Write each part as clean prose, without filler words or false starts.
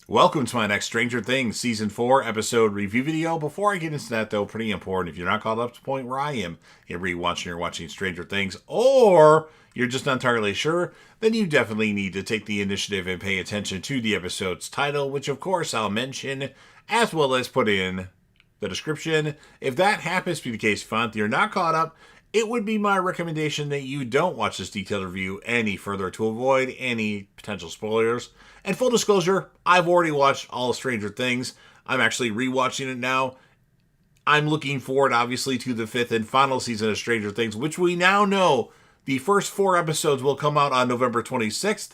Welcome to my next Stranger Things Season 4 episode review video. Before I get into that, though, pretty important, if you're not caught up to the point where I am in rewatching or watching Stranger Things, or you're just not entirely sure, then you definitely need to take the initiative and pay attention to the episode's title, which of course I'll mention, as well as put in the description. If that happens to be the case, font, you're not caught up, it would be my recommendation that you don't watch this detailed review any further to avoid any potential spoilers. And full disclosure, I've already watched all of Stranger Things. I'm actually rewatching it now. I'm looking forward, obviously, to the fifth and final season of Stranger Things, which we now know the first 4 episodes will come out on November 26th.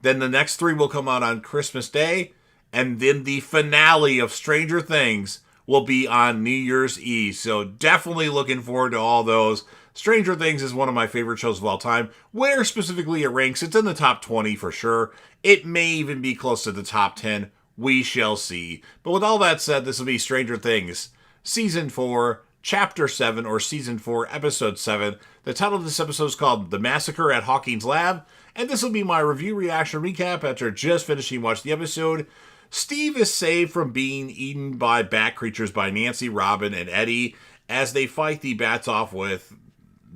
Then the next 3 will come out on Christmas Day. And then the finale of Stranger Things will be on New Year's Eve. So definitely looking forward to all those. Stranger Things is one of my favorite shows of all time. Where specifically it ranks, it's in the top 20 for sure. It may even be close to the top 10. We shall see. But with all that said, this will be Stranger Things, Season 4, Chapter 7, or Season 4, Episode 7. The title of this episode is called The Massacre at Hawkins' Lab. And this will be my review reaction recap after just finishing watching the episode. Steve is saved from being eaten by bat creatures by Nancy, Robin, and Eddie as they fight the bats off with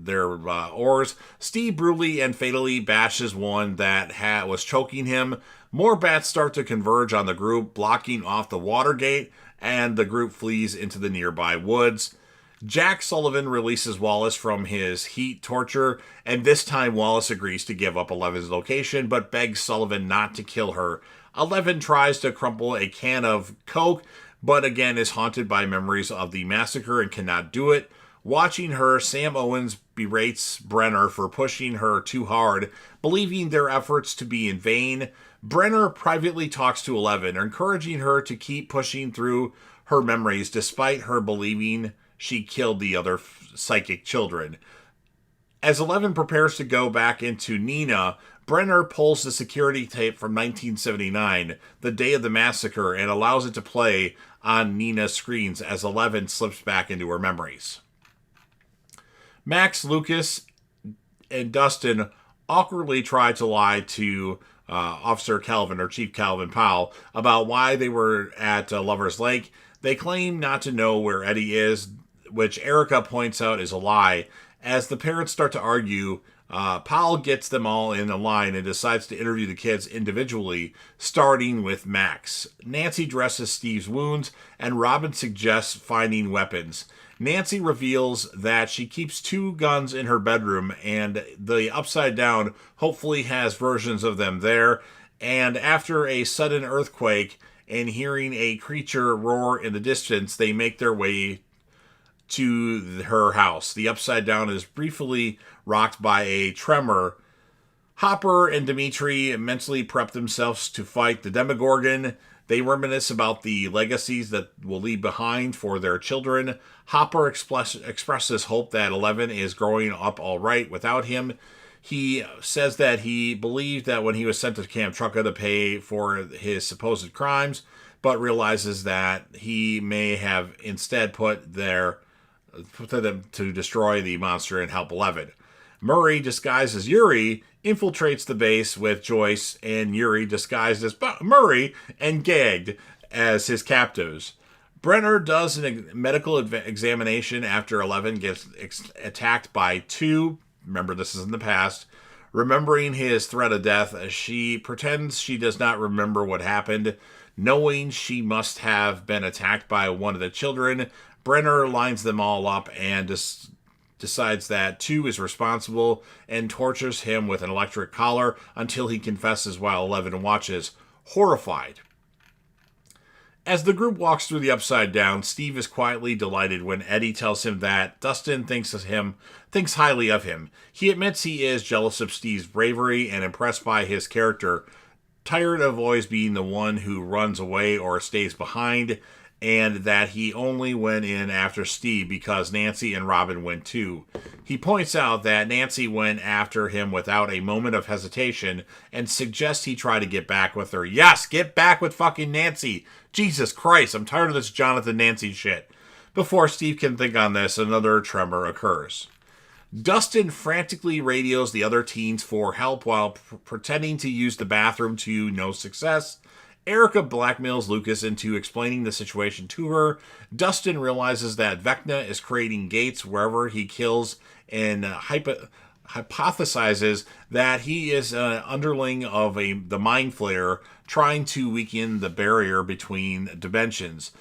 their oars. Steve brutally and fatally bashes one that was choking him. More bats start to converge on the group, blocking off the water gate, and the group flees into the nearby woods. Jack Sullivan releases Wallace from his heat torture, and this time Wallace agrees to give up Eleven's location, but begs Sullivan not to kill her. Eleven tries to crumple a can of Coke, but again is haunted by memories of the massacre and cannot do it. Watching her, Sam Owens berates Brenner for pushing her too hard, believing their efforts to be in vain. Brenner privately talks to Eleven, encouraging her to keep pushing through her memories despite her believing she killed the other psychic children. As Eleven prepares to go back into Nina, Brenner pulls the security tape from 1979, the day of the massacre, and allows it to play on Nina's screens as Eleven slips back into her memories. Max, Lucas, and Dustin awkwardly try to lie to Officer Calvin, or Chief Calvin Powell, about why they were at Lover's Lake. They claim not to know where Eddie is, which Erica points out is a lie. As the parents start to argue, Powell gets them all in a line and decides to interview the kids individually, starting with Max. Nancy dresses Steve's wounds, and Robin suggests finding weapons. Nancy reveals that she keeps 2 guns in her bedroom, and the Upside Down hopefully has versions of them there. And after a sudden earthquake and hearing a creature roar in the distance, they make their way to her house. The Upside Down is briefly rocked by a tremor. Hopper and Dimitri mentally prep themselves to fight the Demogorgon. They reminisce about the legacies that will leave behind for their children. Hopper expresses hope that Eleven is growing up all right without him. He says that he believed that when he was sent to Kamchatka to pay for his supposed crimes, but realizes that he may have instead put them to destroy the monster and help Eleven. Murray, disguised as Yuri, infiltrates the base with Joyce and Yuri, disguised as Murray and gagged as his captives. Brenner does a medical examination after Eleven gets attacked by 2. Remember, this is in the past. Remembering his threat of death, she pretends she does not remember what happened. Knowing she must have been attacked by one of the children, Brenner lines them all up and decides that 2 is responsible and tortures him with an electric collar until he confesses while Eleven watches, horrified. As the group walks through the Upside Down, Steve is quietly delighted when Eddie tells him that Dustin thinks highly of him. He admits he is jealous of Steve's bravery and impressed by his character, tired of always being the one who runs away or stays behind, and that he only went in after Steve because Nancy and Robin went too. He points out that Nancy went after him without a moment of hesitation and suggests he try to get back with her. Yes, get back with fucking Nancy! Jesus Christ, I'm tired of this Jonathan Nancy shit. Before Steve can think on this, another tremor occurs. Dustin frantically radios the other teens for help while pretending to use the bathroom to no success. Erica blackmails Lucas into explaining the situation to her. Dustin realizes that Vecna is creating gates wherever he kills and hypothesizes that he is an underling of the Mind Flayer trying to weaken the barrier between dimensions.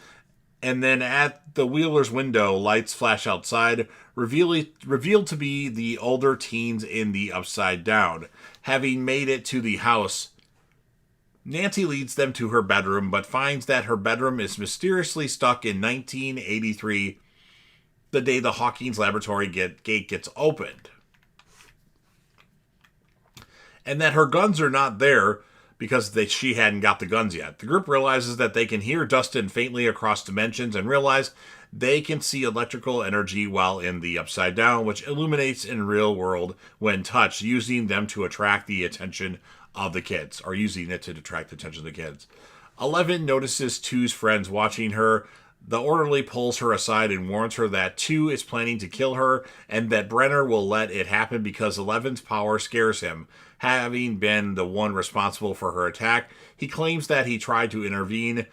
And then at the Wheeler's window, lights flash outside, revealed to be the older teens in the Upside Down. Having made it to the house, Nancy leads them to her bedroom, but finds that her bedroom is mysteriously stuck in 1983, the day the Hawkins laboratory gate gets opened. And that her guns are not there because she hadn't got the guns yet. The group realizes that they can hear Dustin faintly across dimensions and realize they can see electrical energy while in the Upside Down, which illuminates in real world when touched, using them to attract the attention of the kids, or using it to attract the attention of the kids. 11 notices 2's friends watching her. The orderly pulls her aside and warns her that 2 is planning to kill her and that Brenner will let it happen because 11's power scares him. Having been the one responsible for her attack, he claims that he tried to intervene,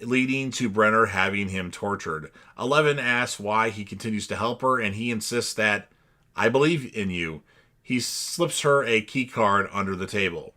leading to Brenner having him tortured. 11 asks why he continues to help her, and he insists that, "I believe in you." He slips her a key card under the table.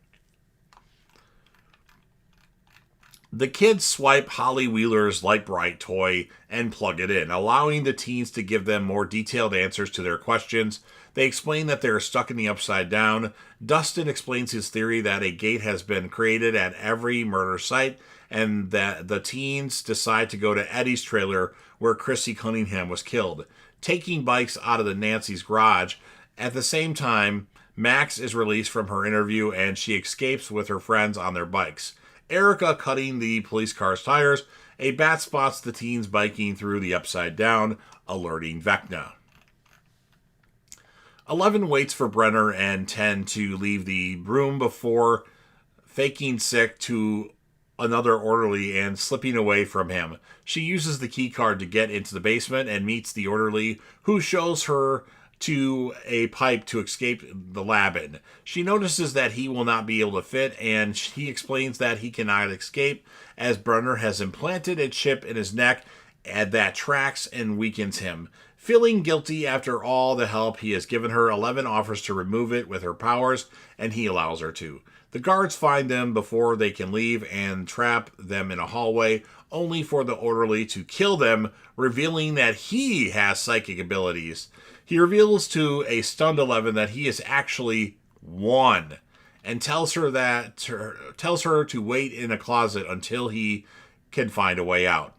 The kids swipe Holly Wheeler's light bright toy and plug it in, allowing the teens to give them more detailed answers to their questions. They explain that they are stuck in the Upside Down. Dustin explains his theory that a gate has been created at every murder site, and that the teens decide to go to Eddie's trailer where Chrissy Cunningham was killed, taking bikes out of the Nancy's garage. At the same time, Max is released from her interview and she escapes with her friends on their bikes. Erica cutting the police car's tires, a bat spots the teens biking through the Upside Down, alerting Vecna. 11 waits for Brenner and 10 to leave the room before faking sick to another orderly and slipping away from him. She uses the key card to get into the basement and meets the orderly, who shows her to a pipe to escape the lab in. She notices that he will not be able to fit, and he explains that he cannot escape as Brenner has implanted a chip in his neck that tracks and weakens him. Feeling guilty after all the help he has given her, 11 offers to remove it with her powers, and he allows her to. The guards find them before they can leave and trap them in a hallway, only for the orderly to kill them, revealing that he has psychic abilities. He reveals to a stunned 11 that he is actually one, and tells her to wait in a closet until he can find a way out.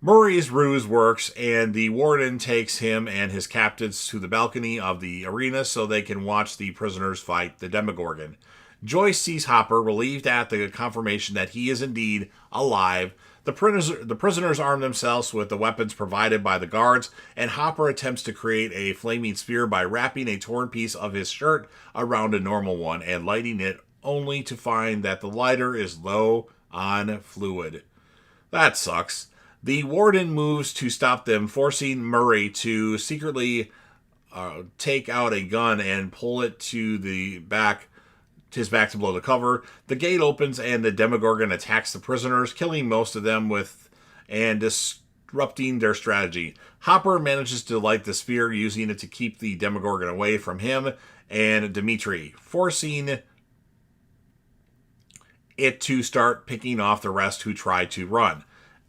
Murray's ruse works, and the warden takes him and his captives to the balcony of the arena so they can watch the prisoners fight the Demogorgon. Joyce sees Hopper, relieved at the confirmation that he is indeed alive. The prisoners arm themselves with the weapons provided by the guards, and Hopper attempts to create a flaming spear by wrapping a torn piece of his shirt around a normal one and lighting it, only to find that the lighter is low on fluid. That sucks. The warden moves to stop them, forcing Murray to secretly take out a gun and pull it to his back to blow the cover. The gate opens and the Demogorgon attacks the prisoners, killing most of them and disrupting their strategy. Hopper manages to light the spear, using it to keep the Demogorgon away from him and Dimitri, forcing it to start picking off the rest who try to run.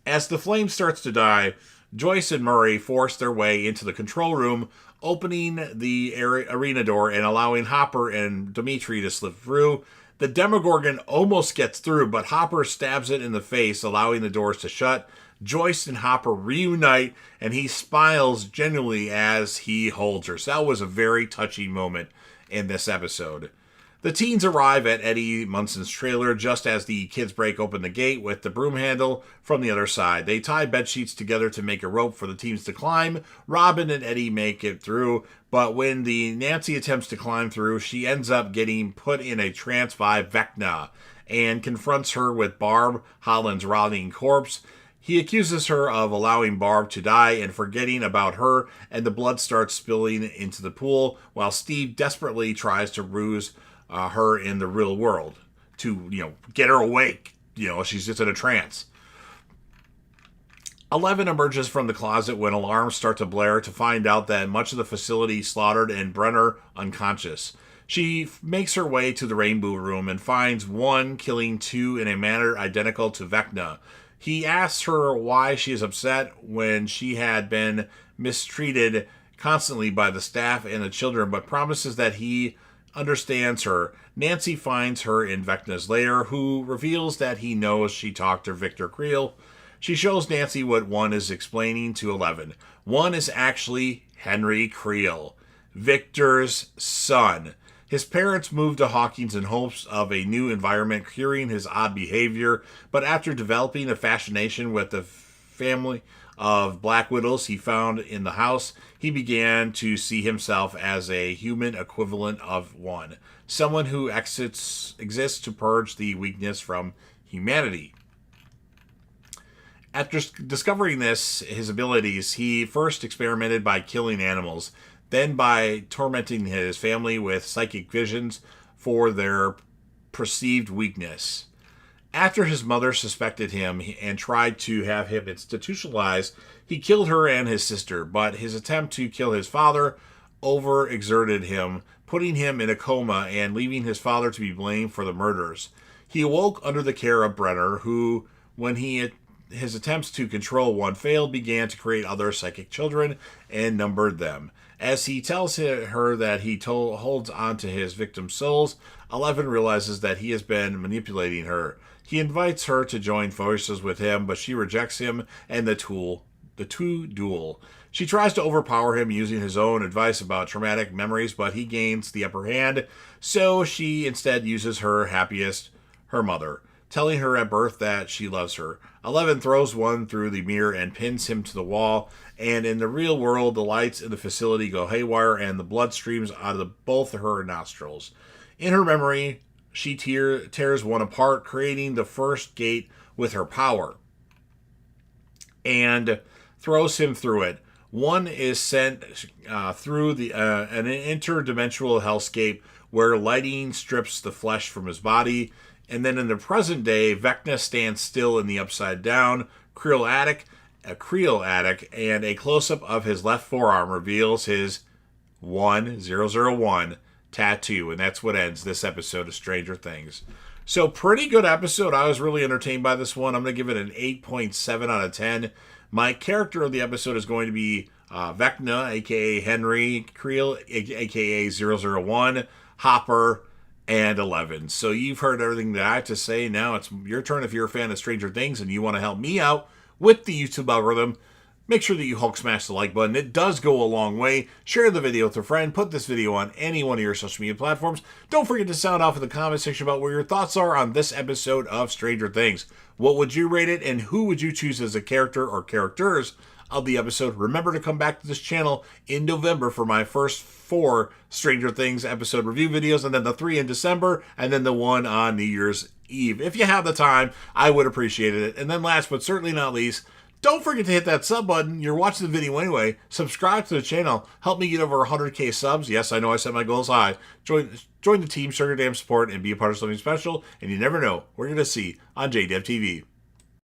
As the flame starts to die, Joyce and Murray force their way into the control room, opening the arena door and allowing Hopper and Dimitri to slip through. The Demogorgon almost gets through, but Hopper stabs it in the face, allowing the doors to shut. Joyce and Hopper reunite, and he smiles genuinely as he holds her. So that was a very touching moment in this episode. The teens arrive at Eddie Munson's trailer just as the kids break open the gate with the broom handle from the other side. They tie bed sheets together to make a rope for the teens to climb. Robin and Eddie make it through, but when the Nancy attempts to climb through, she ends up getting put in a trance by Vecna and confronts her with Barb, Holland's rotting corpse. He accuses her of allowing Barb to die and forgetting about her, and the blood starts spilling into the pool while Steve desperately tries to ruse her in the real world. to get her awake. She's just in a trance. 11 emerges from the closet when alarms start to blare to find out that much of the facility slaughtered and Brenner unconscious. She makes her way to the Rainbow Room and finds one killing two in a manner identical to Vecna. He asks her why she is upset when she had been mistreated constantly by the staff and the children, but promises that he understands her. Nancy finds her in Vecna's lair, who reveals that he knows she talked to Victor Creel. She shows Nancy what one is explaining to 11. One is actually Henry Creel, Victor's son. His parents moved to Hawkins in hopes of a new environment, curing his odd behavior, but after developing a fascination with the family of Black Widows he found in the house, he began to see himself as a human equivalent of one, someone who exists to purge the weakness from humanity. After discovering his abilities, he first experimented by killing animals, then by tormenting his family with psychic visions for their perceived weakness. After his mother suspected him and tried to have him institutionalized, he killed her and his sister, but his attempt to kill his father overexerted him, putting him in a coma and leaving his father to be blamed for the murders. He awoke under the care of Brenner, who, when his attempts to control one failed, began to create other psychic children and numbered them. As he tells her that he holds on to his victims' souls, 11 realizes that he has been manipulating her. He invites her to join forces with him, but she rejects him and the two duel. She tries to overpower him using his own advice about traumatic memories, but he gains the upper hand, so she instead uses her mother, telling her at birth that she loves her. 11 throws one through the mirror and pins him to the wall, and in the real world, the lights in the facility go haywire and the blood streams out of both her nostrils. In her memory, she tears one apart, creating the first gate with her power, and throws him through it. One is sent through an interdimensional hellscape where lighting strips the flesh from his body. And then in the present day, Vecna stands still in the Upside Down Creel attic, and a close-up of his left forearm reveals his 1001 tattoo. And that's what ends this episode of Stranger Things. So pretty good episode. I was really entertained by this one. I'm going to give it an 8.7 out of 10. My character of the episode is going to be Vecna, a.k.a. Henry Creel, a.k.a. 001, Hopper, and 11. So you've heard everything that I have to say. Now it's your turn. If you're a fan of Stranger Things and you want to help me out with the YouTube algorithm, make sure that you Hulk smash the like button. It does go a long way. Share the video with a friend. Put this video on any one of your social media platforms. Don't forget to sound off in the comment section about what your thoughts are on this episode of Stranger Things. What would you rate it, and who would you choose as a character or characters of the episode? Remember to come back to this channel in November for my first 4 Stranger Things episode review videos, and then the 3 in December, and then the one on New Year's Eve. If you have the time, I would appreciate it. And then last but certainly not least, don't forget to hit that sub button. You're watching the video anyway. Subscribe to the channel. Help me get over 100K subs. Yes, I know I set my goals high. Join the team, show your damn support, and be a part of something special. And you never know what you're going to see on JDev TV.